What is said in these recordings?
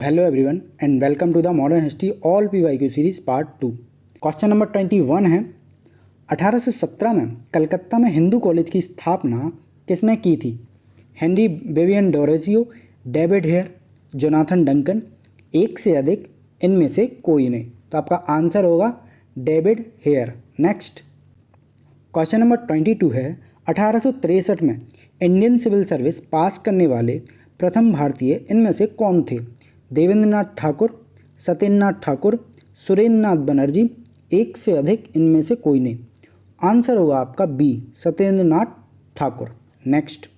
Hello everyone and welcome to the modern history all PYQ series part 2। Question number 21 है, 1817 में कलकत्ता में Hindu college की स्थापना किसने की थी? Henry Vivian Derozio, David Hare, Jonathan Duncan, एक से अधिक, इनमें से कोई नहीं। तो आपका आंसर होगा David Hare. Next question number 22 है, 1863 में इंडियन सिविल सर्विस पास करने वाले प्रथम भारतीय इनमें से कौन थे? देवेंद्रनाथ ठाकुर, सत्येंद्रनाथ ठाकुर, सुरेंद्रनाथ बनर्जी, एक से अधिक, इनमें से कोई नहीं। आंसर होगा आपका B, Satyendranath Thakur. Next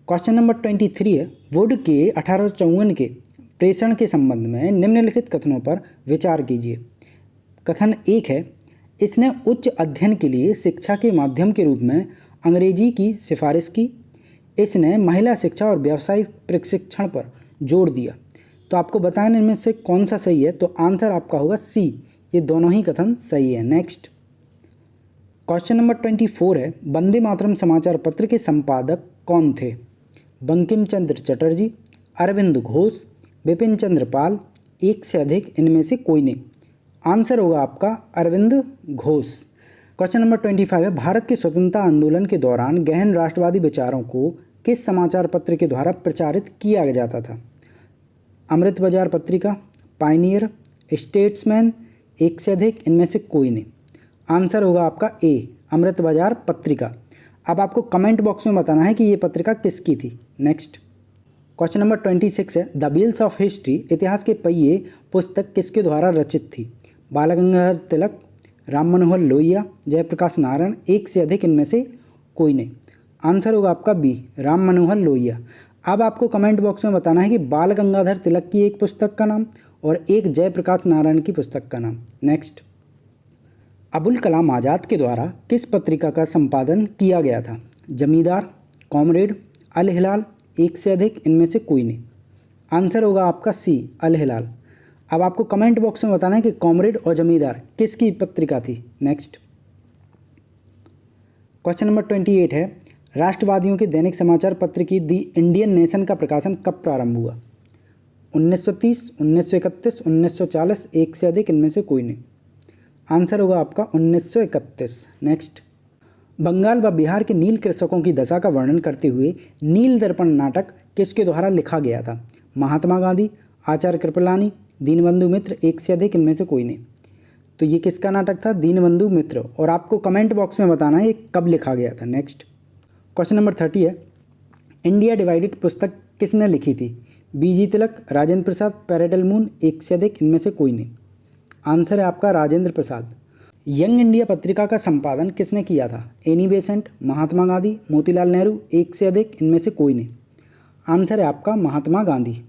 question number 23 है, वुड के 1854 के प्रेषण के संबंध में निम्नलिखित कथनों पर विचार कीजिए। कथन 1 है, इसने उच्च अध्ययन के लिए शिक्षा के माध्यम के रूप में अंग्रेजी की सिफारिश की। इसने महिला शिक्षा और व्यावसायिक प्रशिक्षण पर जोर दिया। तो आपको बताएं इनमें से कौन सा सही है, तो आंसर आपका होगा सी, ये दोनों ही कथन सही है। नेक्स्ट क्वेश्चन नंबर 24 है, वंदे मातरम समाचार पत्र के संपादक कौन थे? बंकिम चंद्र चटर्जी, अरविंद घोष, बिपिन चंद्र पाल, एक से अधिक, इनमें से कोई नहीं। आंसर होगा आपका अरविंद घोष। क्वेश्चन नंबर 25 है, भारत के स्वतंत्रता आंदोलन के दौरान गहन राष्ट्रवादी विचारों को किस समाचार पत्र के द्वारा प्रचारित किया जाता था? अमृत बाजार पत्रिका, पायनियर, स्टेट्समैन, एक से अधिक, इनमें से कोई नहीं। आंसर होगा आपका ए, अमृत बाजार पत्रिका। अब आपको कमेंट बॉक्स में बताना है कि ये पत्रिका किसकी थी। नेक्स्ट क्वेश्चन नंबर 26 है, द व्हील्स ऑफ हिस्ट्री इतिहास के पहिए पुस्तक किसके द्वारा रचित थी? बाल गंगाधर तिलक, राम मनोहर लोहिया, जयप्रकाश नारायण, एक से अधिक, इनमें से कोई नहीं। आंसर होगा आपका बी, राम मनोहर लोहिया। अब आपको कमेंट बॉक्स में बताना है कि बाल गंगाधर तिलक की एक पुस्तक का नाम और एक जयप्रकाश नारायण की पुस्तक का नाम। नेक्स्ट अबुल कलाम आज़ाद के द्वारा किस पत्रिका का संपादन किया गया था? जमींदार, कॉमरेड, अल हिलाल, एक से अधिक, इनमें से कोई नहीं। आंसर होगा आपका सी, अल हिलाल। अब आपको कमेंट बॉक्स में बताना है कि कॉमरेड और जमींदार किसकी पत्रिका थी। नेक्स्ट क्वेश्चन नंबर 28 है, राष्ट्रवादियों के दैनिक समाचार पत्र की दी इंडियन नेशन का प्रकाशन कब प्रारंभ हुआ? 1930, 1931, 1940, एक से अधिक, इनमें से कोई नहीं। आंसर होगा आपका 1931। नेक्स्ट बंगाल व बिहार के नील कृषकों की दशा का वर्णन करते हुए नील दर्पण नाटक किसके द्वारा लिखा गया था? महात्मा गांधी, आचार्य कृपलानी, दीनबंधु मित्र, एक से अधिक, इनमें से कोई नहीं। तो ये किसका नाटक था? दीनबंधु मित्र। और आपको कमेंट बॉक्स में बताना है ये कब लिखा गया था। नेक्स्ट क्वेश्चन नंबर 30 है, इंडिया डिवाइडेड पुस्तक किसने लिखी थी? BG तिलक, राजेंद्र प्रसाद, पेरेडल मून, एक से अधिक, इनमें से कोई नहीं। आंसर है आपका राजेंद्र प्रसाद। यंग इंडिया पत्रिका का संपादन किसने किया था? एनी बेसेंट, महात्मा गांधी, मोतीलाल नेहरू, एक से अधिक, इनमें से कोई नहीं। आंसर है आपका महात्मा गांधी।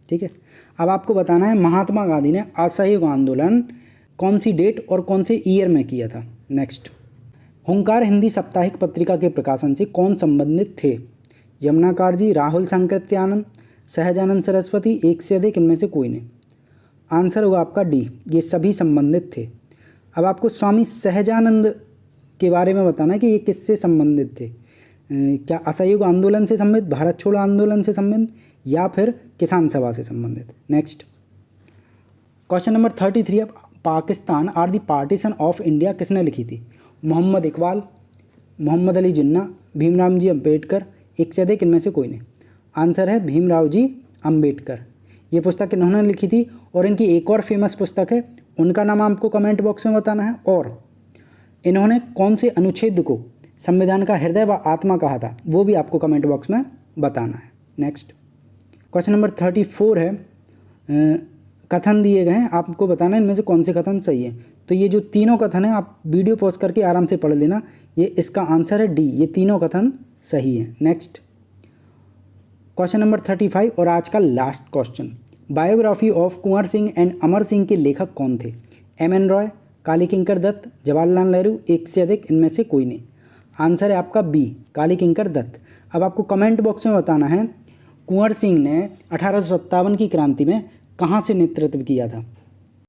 ठीक है, अब आपको बताना है महात्मा गांधी ने असहयोग आंदोलन कौन सी डेट और कौन से ईयर में किया था। नेक्स्ट हुंकार हिंदी साप्ताहिक पत्रिका के प्रकाशन से कौन संबंधित थे? यमुनाकार जी, राहुल सांकृत्यानंद, सहजानंद सरस्वती, एक से अधिक, इनमें से कोई नहीं। आंसर होगा आपका डी, ये सभी संबंधित थे। अब आपको स्वामी सहजानंद के बारे में बताना है कि ये किससे संबंधित थे। क्या असहयोग आंदोलन से संबंधित, भारत छोड़ो आंदोलन से संबंधित, या फिर किसान सभा से संबंधित। नेक्स्ट क्वेश्चन नंबर 33 है, Pakistan or the partition of India किसने लिखी थी? मोहम्मद इकबाल, मोहम्मद अली जिन्ना, भीमराव जी अम्बेडकर, एक से अधिक, इनमें से कोई नहीं। आंसर है भीमराव जी अम्बेडकर। ये पुस्तक इन्होंने लिखी थी और इनकी एक और फेमस पुस्तक है, उनका नाम आपको कमेंट बॉक्स में बताना है। और इन्होंने कौन से अनुच्छेद को संविधान का हृदय व आत्मा कहा था, वो भी आपको कमेंट बॉक्स में बताना है। नेक्स्ट क्वेश्चन नंबर 34 है, कथन दिए गए हैं, आपको बताना है इनमें से कौन से कथन सही है। तो ये जो तीनों कथन है आप वीडियो पॉज करके आराम से पढ़ लेना, ये इसका आंसर है डी, ये तीनों कथन सही है। नेक्स्ट क्वेश्चन नंबर 35 और आज का last question, biography of Kunwar Singh and Amar Singh के लेखक कौन थे? MN रॉय, काली किंकर दत्त, जवाहरलाल नेहरू, एक से अधिक, इनमें से कोई नहीं। आंसर है आपका बी, काली किंकर दत्त। अब आपको कमेंट बॉक्स में बताना है कुंवर सिंह ने 1857 की क्रांति में कहाँ से नेतृत्व किया था?